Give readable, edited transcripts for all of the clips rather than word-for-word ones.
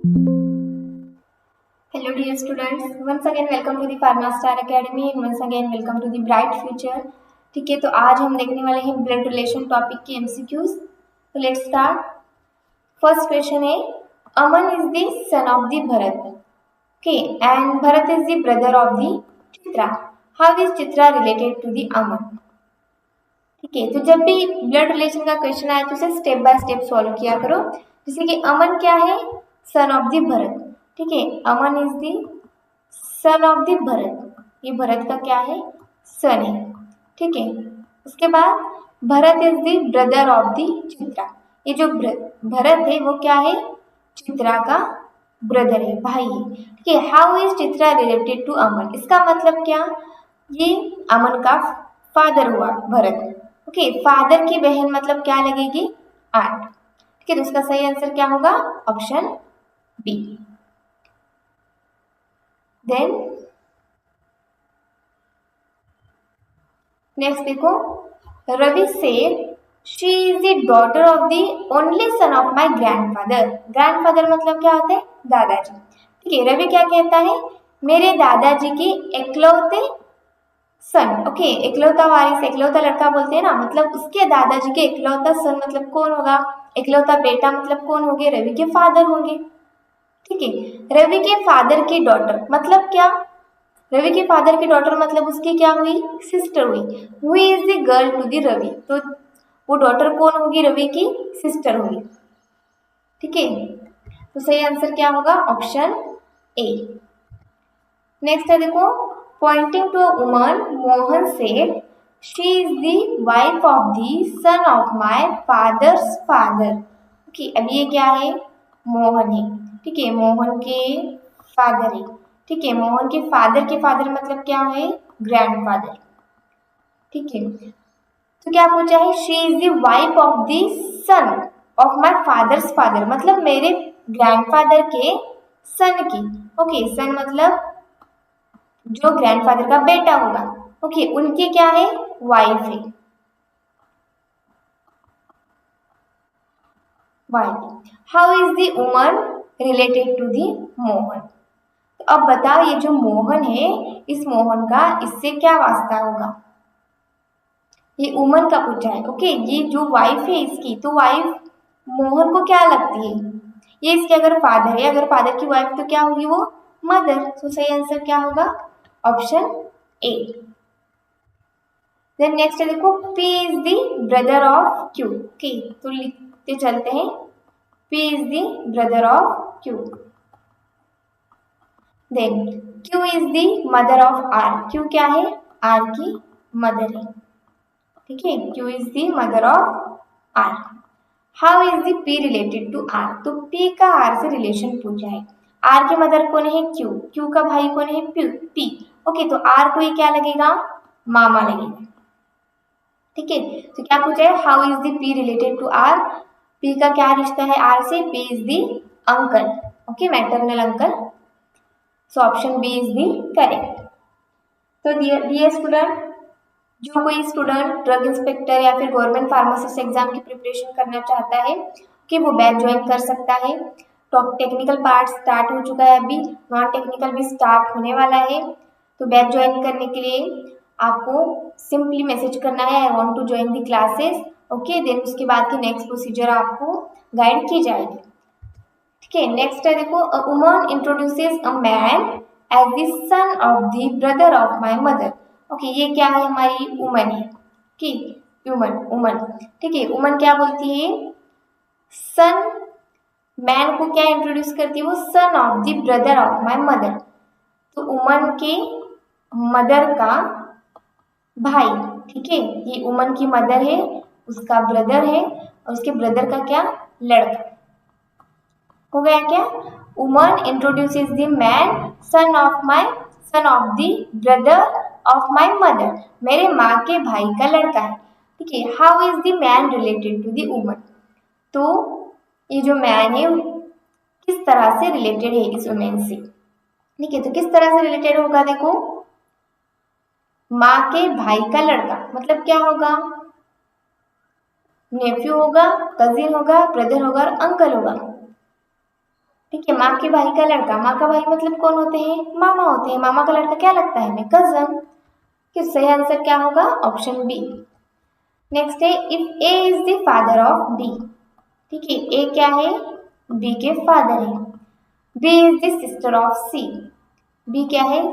Hello dear students, once again welcome to the Pharma Star Academy and once again welcome to the Bright Future। ठीक है, तो आज हम देखने वाले हैं ब्लड रिलेशन टॉपिक के MCQs। तो लेट्स स्टार्ट। फर्स्ट क्वेश्चन है, Aman is the son of the Bharat, okay, and Bharat is the brother of the Chitra. How is Chitra related to the Aman? ठीक है, तो जब भी ब्लड रिलेशन का क्वेश्चन आए तो उसे स्टेप बाय स्टेप सॉल्व किया करो। जैसे कि अमन क्या है? Son of the Bharat. ठीक है, Aman is the son of the Bharat, ये भरत का क्या है? सन है। ठीक है, उसके बाद Bharat is the brother of the Chitra. ये जो भरत है वो क्या है? चित्रा का ब्रदर है, भाई है। ठीक है, how is Chitra related to Aman? इसका मतलब क्या? ये अमन का फादर हुआ भरत। ओके, फादर की बहन मतलब क्या लगेगी? आंट। ठीक है, तो इसका सही आंसर क्या होगा? Option B. देन नेक्स्ट देखो, रवि से she is the daughter of the only son of my grandfather. Grandfather मतलब क्या होता है? दादाजी। ठीक है, रवि क्या कहता है? मेरे दादाजी के एकलौते सन। ओके, एकलौता वारिस, एकलौता लड़का बोलते हैं ना, मतलब उसके दादाजी के एकलौता सन मतलब कौन होगा? एकलौता बेटा मतलब कौन होंगे? रवि के फादर होंगे। ठीक है, रवि के फादर की डॉटर मतलब क्या? रवि के फादर की डॉटर मतलब उसकी क्या हुई? सिस्टर हुई। Who is the girl to the Ravi? तो वो डॉटर कौन होगी? रवि की सिस्टर होगी। ठीक है, तो सही आंसर क्या होगा? Option A. नेक्स्ट है देखो, pointing to a woman Mohan said she is the wife of the son of my father's father. Okay, अब ये क्या है? मोहन है। ठीक है, मोहन के फादर है। ठीक है, मोहन के फादर मतलब क्या है? ग्रैंडफादर। ठीक है, तो क्या पूछा है? She is the wife of the son of my father's father, मतलब मेरे ग्रैंडफादर के सन की। ओके, सन मतलब जो ग्रैंडफादर का बेटा होगा। ओके, उनकी क्या है? वाइफ है, wife. How is the woman related to the Mohan? तो अब बताओ, ये जो मोहन है, इस मोहन का इससे क्या वास्ता होगा? ये वुमन का पूछा है। ओके, ये जो वाइफ है इसकी, तो वाइफ मोहन को क्या लगती है? ये इसके अगर फादर है, अगर फादर की वाइफ तो क्या होगी वो? मदर। तो सही आंसर क्या होगा? Option A. देन नेक्स्ट है देखो, P is the brother of Q। Okay, तो लिखते चलते हैं, P is the brother of Q। Then Q is the mother of R। Q क्या है? R की मदर है। ठीक है, Q is the mother of R। How is the P related to R? तो P का R से relation पूछा है। R की मदर कौन है? Q। Q का भाई कौन है? P। ओके, तो R को ये क्या लगेगा? मामा लगेगा। ठीक है, तो क्या पूछा है? How is the P related to R? P का क्या रिश्ता है आर से? P is the uncle. Okay, maternal uncle. So option B is the correct. तो डियर स्टूडेंट, जो कोई स्टूडेंट ड्रग इंस्पेक्टर या फिर गवर्नमेंट फार्मासिस्ट एग्जाम की प्रिपरेशन करना चाहता है कि वो बैच ज्वाइन कर सकता है। तो टेक्निकल पार्ट स्टार्ट हो चुका है, अभी नॉन टेक्निकल भी स्टार्ट होने वाला है। तो बैच ज्वाइन करने के लिए आपको सिंपली मैसेज करना है, I want to join the classes. Okay, then उसके बाद की नेक्स्ट प्रोसीजर आपको गाइड की जाएगी। ठीक है, नेक्स्ट है देखो, a woman introduces a man as the son of the brother of my mother. Okay, ये क्या है? हमारी वुमन है। ठीक, वुमन। ठीक है, वुमन क्या बोलती है? सन, मैन को क्या इंट्रोड्यूस करती है? वो सन of the brother of my mother. तो वुमन के मदर का भाई। ठीक है, ये वुमन की मदर है, उसका ब्रदर है, और उसके ब्रदर का क्या? लड़का। हो गया क्या? Woman introduces the man son of the brother of my mother, मेरे माँ के भाई का लड़का है। ठीक है, how is the man related to the woman? तो ये जो मैन है किस तरह से रिलेटेड है इस वुमेन से? ठीक है, तो किस तरह से रिलेटेड होगा? देखो, माँ के भाई का लड़का मतलब क्या होगा? नेफ्यू होगा, कजिन होगा, ब्रदर होगा और अंकल होगा। ठीक है, माँ के भाई का लड़का, माँ का भाई मतलब कौन होते हैं, मामा होते हैं, मामा का लड़का क्या लगता है हमें, कजन। कि सही आंसर क्या होगा, ऑप्शन बी। नेक्स्ट है, if A is the father of B, ठीक है, ए क्या है, बी के फादर है। B is the sister of C, B क्या है,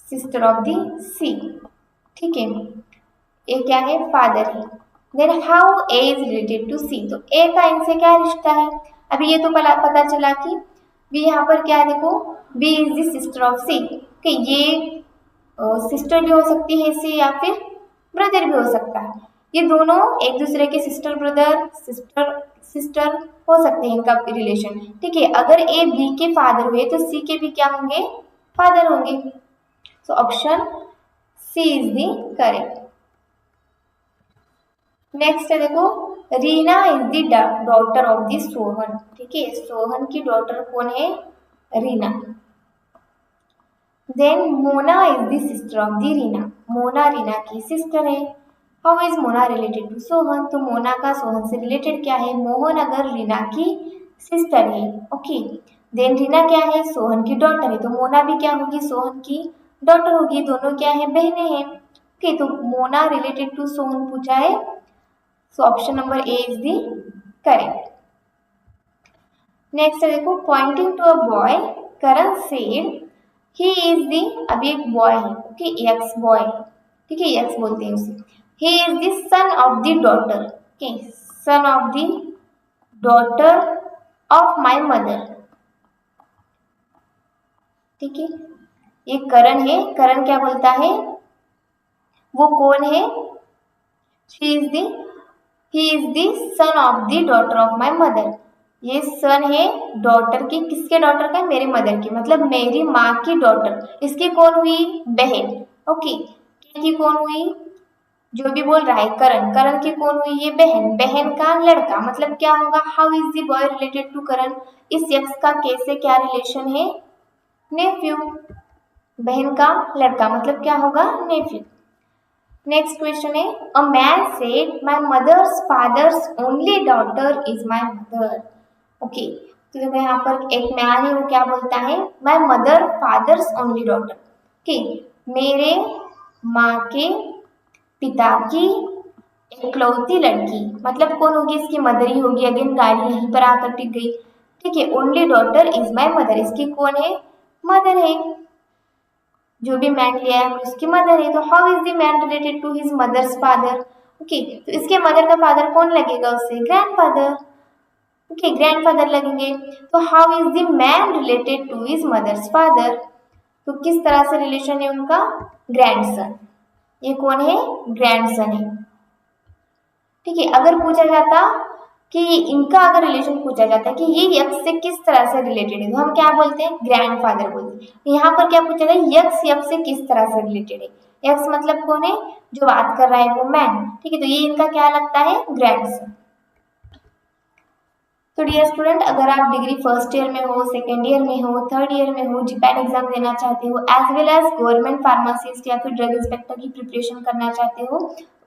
सिस्टर ऑफ द सी, ठीक है, ए क्या है, फादर है। Then how A is related to C, तो ए का इनसे क्या रिश्ता है। अभी ये तो पता चला कि बी यहाँ पर क्या है, देखो B is the sister of C, कि ये सिस्टर भी हो सकती है सी, या फिर ब्रदर भी हो सकता है। ये दोनों एक दूसरे के सिस्टर ब्रदर, सिस्टर सिस्टर हो सकते हैं इनका रिलेशन, ठीक है। अगर ए बी के फादर हुए तो सी के भी क्या होंगे, फादर होंगे। So option C is the correct. Next है देखो, Reena is the daughter of the Sohan, ठीक है, सोहन की डॉटर कौन है, Reena. Then Mona is the sister of the Reena, Mona Reena की सिस्टर है। How is Mona related to Sohan, तो मोना का सोहन से रिलेटेड क्या है, मोहन अगर रीना की सिस्टर है, ओके। देन रीना क्या है, सोहन की डॉटर है, तो मोना भी क्या होगी, सोहन की डॉटर होगी, दोनों क्या है, बहनें हैं, ओके। तो मोना रिलेटेड टू सोहन पूछा है, so option number A is the correct. Next है देखो, pointing to a boy, Karan said he is the, अभी एक बॉय है, ओके, यक्स बॉय, ठीक है, यक्स बोलते हैं उसे। ही is the son of the daughter, okay, sun of the daughter of my mother, ठीक है। ये करण है, करण क्या बोलता है, वो कौन है, she is the, he is the son of the daughter of my mother, ये सन है डॉटर की, किसके डॉटर का, मेरे मदर की, मतलब मेरी माँ की डॉटर, इसकी कौन हुई, बहन, ओके। की कौन हुई, जो भी बोल रहा है करण, करण की कौन हुई, ये बहन, बहन का लड़का, मतलब क्या होगा, how is the boy related to Karan, इस यक्स का कैसे क्या रिलेशन है, नेफ्यू, बहन का लड़का मतलब क्या होगा, नेफ्यू। नेक्स्ट क्वेश्चन है, a man said my mother's father's only daughter is my mother, okay. तो देखो यहाँ पर एक मैन है, वो क्या बोलता है, my mother fathers only daughter, okay, मेरे माँ के पिता की इकलौती लड़की, मतलब कौन होगी, इसकी मदर ही होगी, अगेन गाड़ी यहीं पर आकर टिक गई, ठीक है। Only daughter is my mother, इसकी कौन है, मदर है, जो भी मैन लिया है उसकी मदर है। तो how is the man related to his mother's father, okay, तो इसके मदर का फादर कौन लगेगा, उससे ग्रैंडफादर, ओके, ग्रैंडफादर लगेंगे। तो how is the man related to his mother's father, तो किस तरह से रिलेशन है उनका, ग्रैंडसन, ये कौन है, ग्रैंडसन है, ठीक है। अगर पूछा जाता कि इनका अगर रिलेशन पूछा जाता है कि ये यक्स से किस तरह से रिलेटेड है, तो हम क्या बोलते हैं, ग्रैंडफादर बोलते हैं। यहाँ पर क्या पूछा जाए, यक्स यक्स से किस तरह से रिलेटेड है, यक्स मतलब कौन है, जो बात कर रहा है वो मैन, ठीक है, तो ये इनका क्या लगता है, ग्रैंडसन। तो डियर स्टूडेंट, अगर आप डिग्री फर्स्ट ईयर में हो, सेकेंड ईयर में हो, थर्ड ईयर में हो, जीपैट एग्जाम देना चाहते हो, as well as government pharmacist या फिर ड्रग इंस्पेक्टर की प्रिपरेशन करना चाहते हो,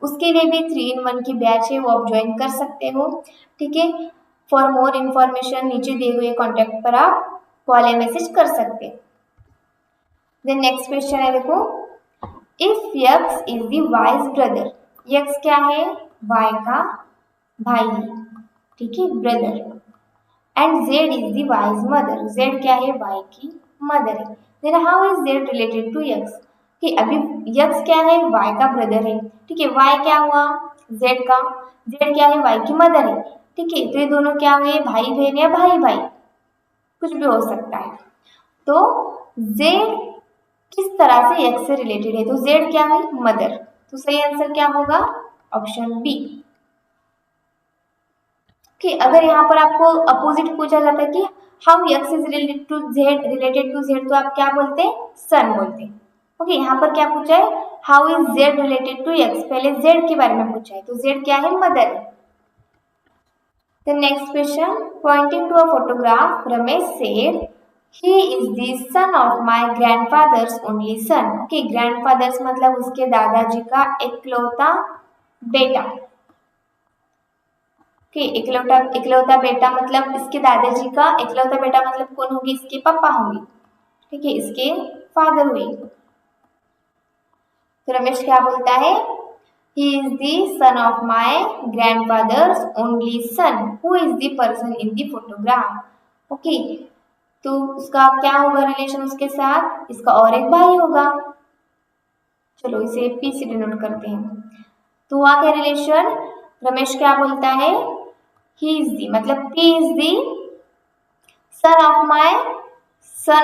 उसके लिए भी 3-in-1 की बैच है, वो आप ज्वाइन कर सकते हो, ठीक है। फॉर मोर इन्फॉर्मेशन नीचे दिए हुए कॉन्टैक्ट पर आप कॉल या मैसेज कर सकते हैं। देन नेक्स्ट क्वेश्चन है देखो, if X is the Y's brother, X क्या है, वाई का भाई है, ठीक है, brother, and Z is the Y's mother, Z क्या है, वाई की मदर है। Then how is Z related to X, कि अभी यक्स क्या है, वाई का ब्रदर है, ठीक है, वाई क्या हुआ, जेड का, जेड क्या है, वाई की मदर है, ठीक है। तो ये दोनों क्या हुए, भाई बहन या भाई भाई, कुछ भी हो सकता है। तो जेड किस तरह से यक्स से रिलेटेड है, तो जेड क्या है, मदर, तो सही आंसर क्या होगा, ऑप्शन बी। कि अगर यहाँ पर आपको अपोजिट पूछा जाता है कि how X is related to Z, तो आप क्या बोलते हैं, सन बोलते हैं, ओके। यहाँ पर क्या पूछा है, how is Z related to X, पहले जेड के बारे में पूछा है, तो जेड क्या है, मदर है। The next question, pointing to a photograph, Ramesh said he is the son of my grandfather's only son, okay, grandfather's मतलब उसके दादाजी का इकलौता बेटा, ओके, इकलौता इकलौता बेटा मतलब इसके दादाजी का इकलौता बेटा मतलब कौन होगी, इसके पापा होंगे, ठीक है, इसके फादर हुए। तो रमेश क्या बोलता है, he is the son of my grandfather's only son who is the person in the photograph। Okay, तो उसका क्या होगा रिलेशन उसके साथ, इसका और एक भाई होगा। चलो इसे पी से डिनोट करते हैं। तो वहां क्या रिलेशन, रमेश क्या बोलता है, ही इज दी मतलब P is the son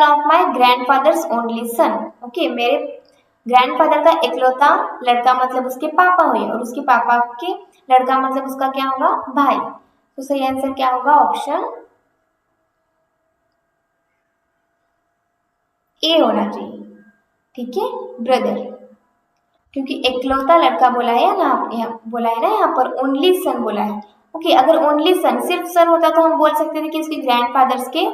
of my grandfathers only son. Okay, मेरे ग्रैंडफादर का इकलौता लड़का मतलब उसके पापा हुए, और उसके पापा के लड़का मतलब उसका क्या होगा, भाई। तो सही आंसर क्या होगा, ऑप्शन ए होना चाहिए, ठीक है, ब्रदर, क्योंकि इकलौता लड़का बोला है ना, बोला है ना यहाँ पर ओनली सन बोला है। ओके, अगर ओनली सन सिर्फ सन होता तो हम बोल सकते थे कि उसके ग्रैंडफादर्स के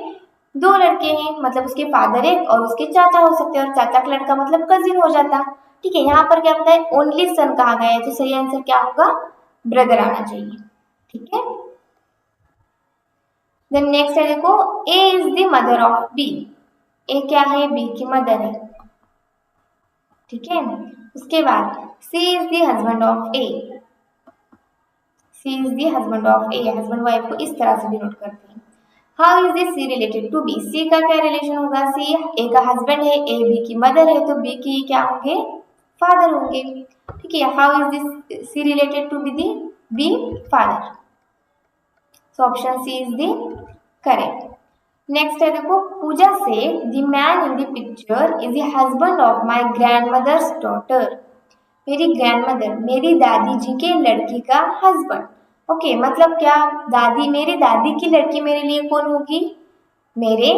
दो लड़के हैं, मतलब उसके फादर एक और उसके चाचा हो सकते हैं, और चाचा का लड़का मतलब कजिन हो जाता। ठीक है, यहाँ पर क्या होता है, ओनली सन कहा गया है, तो सही आंसर क्या होगा, ब्रदर आना चाहिए। ठीक है, देन नेक्स्ट है, देखो A is the mother of B. A क्या है, बी की मदर है। ठीक है, उसके बाद C is the husband of A. C is the husband of A, husband wife को इस तरह से डिनोट करते हैं। How is this C related to B, C का क्या रिलेशन होगा, सी ए का हस्बैंड है, ए बी की मदर है, तो बी की क्या होंगे, फादर होंगे। ठीक है, how is this C related to B father, so option C is the correct. Next है, देखो Pooja said the man in the picture is the husband of my grandmother's daughter. मेरी ग्रैंडमदर मेरी दादी जी के लड़की का हस्बैंड। ओके, मतलब क्या, दादी मेरी दादी की लड़की मेरे लिए कौन होगी, मेरे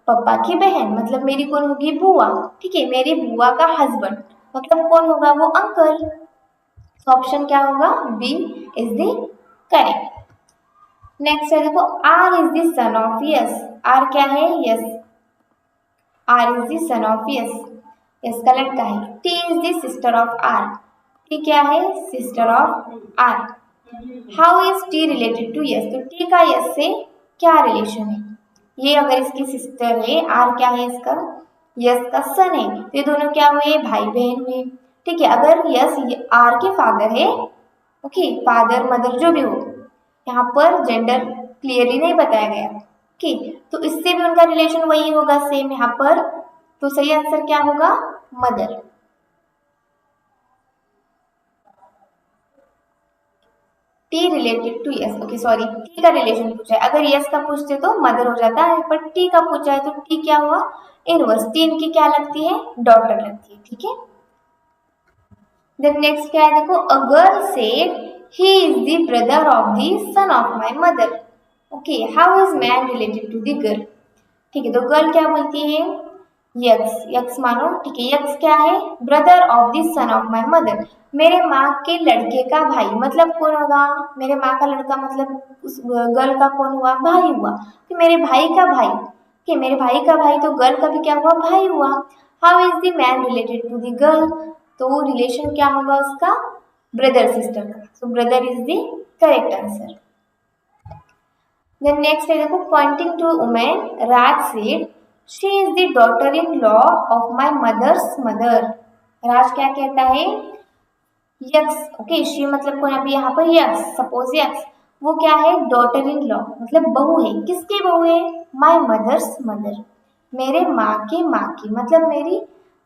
पापा की बहन, मतलब मेरी कौन होगी, बुआ। ठीक है, मेरी बुआ का हस्बैंड मतलब कौन होगा, वो अंकल। तो ऑप्शन क्या होगा, B is the correct. Next है, देखो R is the son of S. R क्या है, S, R is the son of S, S का लड़का है। T is the sister of R. T क्या है, sister of R. How is T related to S, तो T का S से क्या रिलेशन है, ये अगर इसकी सिस्टर है, आर क्या है इसका, यस का सन है, तो ये दोनों क्या हुए, भाई बहन हुए। ठीक है, अगर यस आर के फादर है, ओके, फादर मदर जो भी हो, यहाँ पर जेंडर क्लियरली नहीं बताया गया। ओके, तो इससे भी उनका रिलेशन वही होगा सेम यहाँ पर, तो सही आंसर क्या होगा, mother. T related to S, okay sorry, T का रिलेशन पूछा है, अगर यस का पूछते तो मदर हो जाता है, पर टी का पूछा है तो टी क्या हुआ, इनवर्स, टी इनकी क्या लगती है, डॉटर लगती है। ठीक है, देन नेक्स्ट क्या है, देखो a girl said he is the brother of the son of my mother. Okay, how is man related to the girl. ठीक है, तो गर्ल क्या बोलती है, यक्स, यक्स मानो। ठीक है, यक्स क्या है, brother of the son of my mother, मेरे माँ के लड़के का भाई, मतलब कौन होगा, मेरे माँ का लड़का मतलब उस गर्ल का कौन हुआ, भाई हुआ, कि मेरे भाई का भाई, कि मेरे भाई का भाई, तो गर्ल का भी क्या हुआ, भाई हुआ। How is the man related to the girl, तो रिलेशन क्या होगा उसका, ब्रदर सिस्टर का, so brother is the correct answer. Then next है, देखो pointing to women Raj said she is the daughter in law of my mother's mother. Raj क्या कहता है, यक्स, ओके, शी मतलब कौन, अभी यहाँ पर यक्स, सपोज यक्स, वो क्या है, डॉटर इन लॉ मतलब बहू है, किसकी बहू है, माय मदर्स मदर, मेरे माँ की मतलब मेरी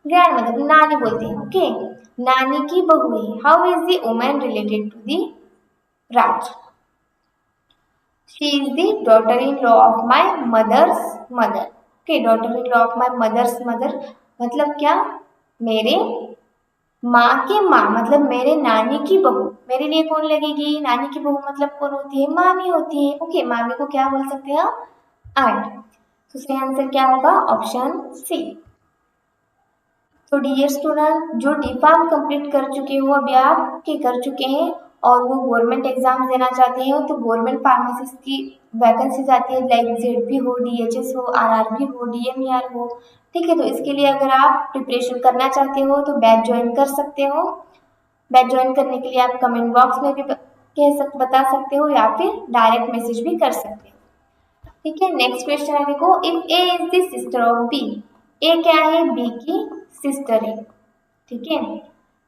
ग्रैंड मदर, नानी बोलते हैं। ओके, नानी की बहू है। How is the woman related to the Raj, she is the daughter in law of my mother's mother. Okay, daughter in law of my mother's mother मतलब क्या, मेरे माँ के माँ मतलब मेरे नानी की बहू, मेरे लिए कौन लगेगी, नानी की बहू मतलब कौन होती है, मामी होती है। ओके, मामी को क्या बोल सकते हैं, आंट। तो सही आंसर क्या होगा, ऑप्शन सी। तो डियर स्टूडेंट, जो डी फार्म कंप्लीट कर चुके हो, अभी आप के कर चुके हैं और वो गवर्नमेंट एग्जाम देना चाहते हो, तो गवर्नमेंट फार्मासिस्ट की वैकेंसीज आती है, लाइक जेडपी हो, डीएचएस हो, आरआरबी हो, डीएमईआर हो। ठीक है, तो इसके लिए अगर आप प्रिपरेशन करना चाहते हो तो बैच ज्वाइन कर सकते हो। बैच ज्वाइन करने के लिए आप कमेंट बॉक्स में भी बता सकते हो या फिर डायरेक्ट मैसेज भी कर सकते हो। ठीक है, नेक्स्ट क्वेश्चन है देखो, if A is the sister of B, A क्या है, बी की सिस्टर है। ठीक है,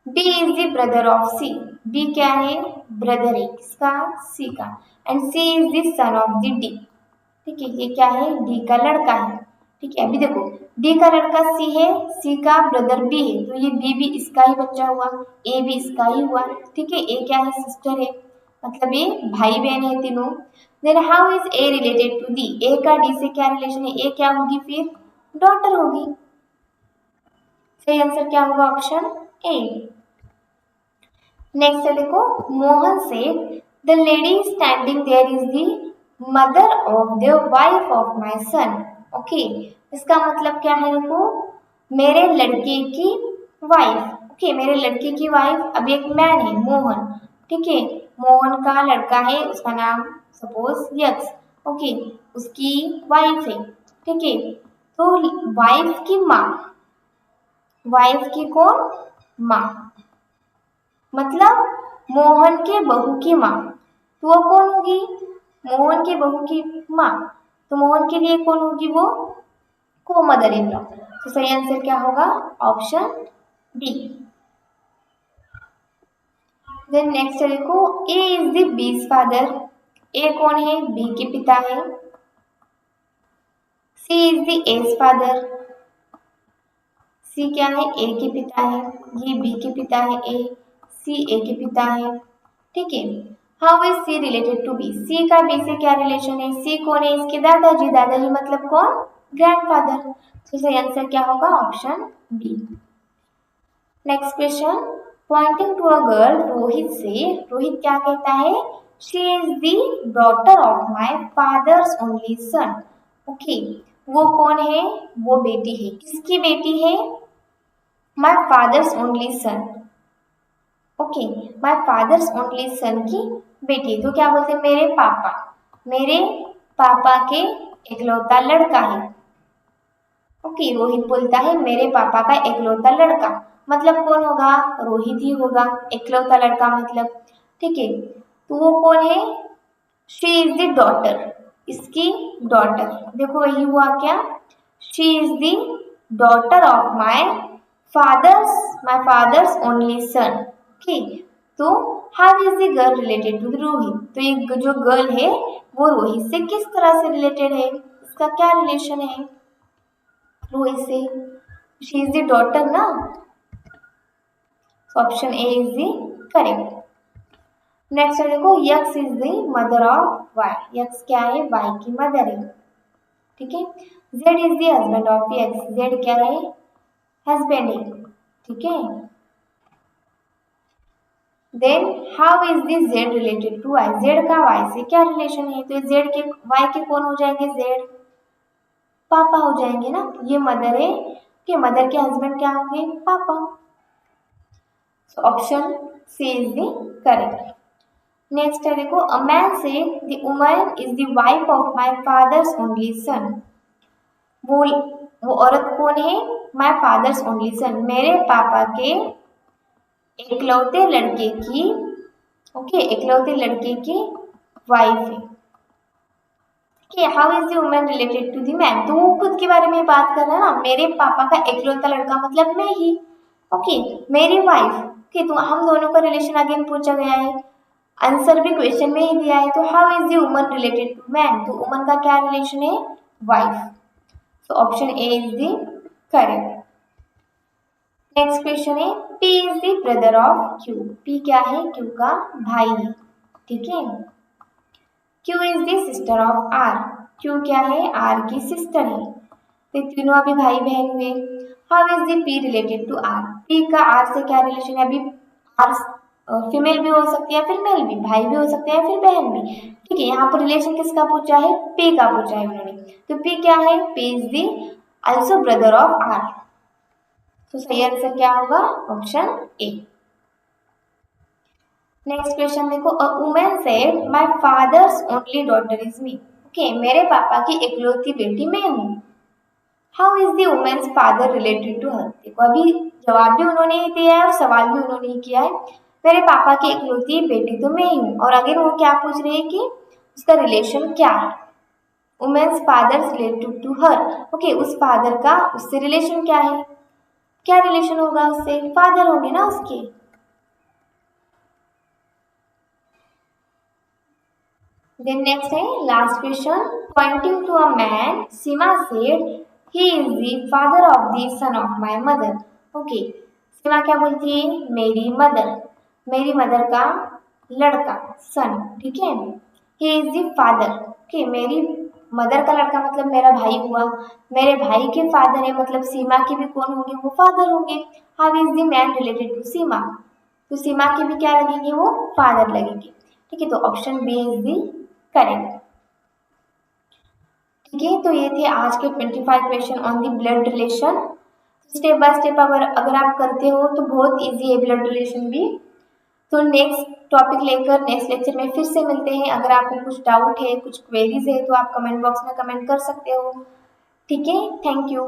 B is the brother of C, B क्या है, ब्रदर है किसका, सी का, and C is the son of the D. ठीक है, ये क्या है, डी का लड़का है। ठीक है, अभी देखो डी का लड़का सी है, सी का ब्रदर बी है, तो ये बी भी इसका ही बच्चा हुआ, ए भी इसका ही हुआ। ठीक है, ए क्या है, सिस्टर है, मतलब ये भाई बहन है तीनों। Then how is A related to D, A का डी से क्या रिलेशन है, ए क्या होगी फिर, डॉटर होगी। सही आंसर क्या होगा, ऑप्शन ए। नेक्स्ट है देखो, Mohan said the lady standing there is the mother of the wife of my son. Okay, इसका मतलब क्या है, देखो मेरे लड़के की वाइफ, ओके मेरे लड़के की वाइफ, अभी एक मैन है मोहन। ठीक है, मोहन का लड़का है, उसका नाम सपोज यक्स। ओके, उसकी वाइफ है। ठीक है, तो वाइफ की माँ, वाइफ की कौन, माँ, मतलब मोहन के बहू की माँ, तो वो कौन होगी, मोहन के बहू की माँ, तो मोहन के लिए कौन होगी, वो को मदर इन लॉ। तो सही आंसर क्या होगा, ऑप्शन डी। देन नेक्स्ट है देखो, A is the bees father, ए कौन है, बी के पिता है। सी इज द एज फादर, सी क्या है, ए के पिता है, ये बी के पिता है ए, सी ए के पिता है। ठीक है, how is C related to B, C का बी से क्या रिलेशन है, सी कौन है, इसके दादाजी, दादाजी मतलब कौन, ग्रैंडफादर। तो सही आंसर क्या होगा, option B. Next question, pointing to a girl, Rohit said, Rohit क्या कहता है, she is the daughter of my father's only son. Okay, वो कौन है, वो बेटी है, किसकी बेटी है, my father's only son. Okay, my father's only son की बेटी, तो क्या बोलते हैं, मेरे पापा के इकलौता लड़का है। ओके, रोहित बोलता है मेरे पापा का इकलौता लड़का, मतलब कौन होगा, रोहित ही होगा, इकलौता लड़का मतलब। ठीक है, तो वो कौन है, शी इज द डॉटर, इसकी डॉटर, देखो वही हुआ क्या, she is the daughter of my father's only son. Okay, तो how is the girl related to Rohit, तो ये जो गर्ल है वो रोहित से किस तरह से रिलेटेड है, इसका क्या रिलेशन है रोहित से, शी इज द डॉटर ना, option A is the correct. Next है देखो, X is the mother of Y, X क्या है, वाई की मदर है। ठीक है, Z is the husband of X, Z क्या है, हस्बैंड है। ठीक है, then how is the Z related to Y, Z का वाई से क्या रिलेशन है, तो जेड के वाई के कौन हो जाएंगे, जेड पापा हो जाएंगे ना, ये मदर है कि मदर के हस्बैंड क्या होंगे, पापा। So option C is the correct. Next है देखो, a man said the woman is the wife of my father's only son, वो औरत कौन है, माय फादर्स ओनली सन, मेरे पापा के इकलौते लड़के की, ओके इकलौते लड़के की वाइफ है। कि how is the woman related to the man, तो वो खुद के बारे में बात कर रहा है ना, मेरे पापा का इकलौता लड़का मतलब मैं ही, ओके मेरी वाइफ। ओके, तो हम दोनों का रिलेशन अगेन पूछा गया है, आंसर भी क्वेश्चन में ही दिया है, तो how is the woman related to man, तो वुमन का क्या रिलेशन है, wife. So option A is the correct. Next question है, P is the brother of Q, P क्या है, क्यू का भाई है। ठीक है, Q is the sister of R, Q क्या है, आर की सिस्टर है, तो तीनों अभी भाई बहन हुए। How is the P related to R, P का आर से क्या रिलेशन है, अभी आर फीमेल भी हो सकती है फिर मेल भी, भाई भी हो सकते हैं फिर बहन भी। ठीक है, यहाँ पर रिलेशन किसका पूछा है, पी का पूछा है उन्होंने, तो पी क्या है, P is the also brother of R. तो सही आंसर क्या होगा, ऑप्शन ए। नेक्स्ट क्वेश्चन देखो, a woman said my father's only daughter is me, okay मेरे पापा की इकलौती बेटी मैं हूँ। How is the women's father related to her, देखो अभी जवाब भी उन्होंने ही दिया है और सवाल भी उन्होंने ही किया है, मेरे पापा की इकलौती बेटी तो मैं ही हूँ। और अगर वो क्या पूछ रही है कि उसका रिलेशन क्या है, women's father's related to her. Okay, उस फादर का उससे रिलेशन क्या है, क्या रिलेशन होगा उससे, फादर होंगे ना उसके। देन नेक्स्ट है last question, pointing to a man Seema said he is the father of the son of my mother. Okay, Seema क्या बोलती है, मेरी मदर, मेरी मदर का लड़का, सन, ठीक है, ही इज द फादर। ओके, मेरी मदर का लड़का मतलब मेरा भाई हुआ, मेरे भाई के फादर है मतलब सीमा के भी कौन होंगे, वो फादर होंगे। How is the man related to Seema, तो सीमा के भी क्या लगेंगे, वो फादर लगेंगे। ठीक है, तो option B is the correct. ठीक है, तो ये थे आज के 25 question on the blood relation. Step by step अगर आप करते हो तो बहुत इजी है ब्लड रिलेशन भी। तो नेक्स्ट टॉपिक लेकर नेक्स्ट लेक्चर में फिर से मिलते हैं। अगर आपको कुछ डाउट है, कुछ क्वेरीज है, तो आप कमेंट बॉक्स में कमेंट कर सकते हो। ठीक है, थैंक यू।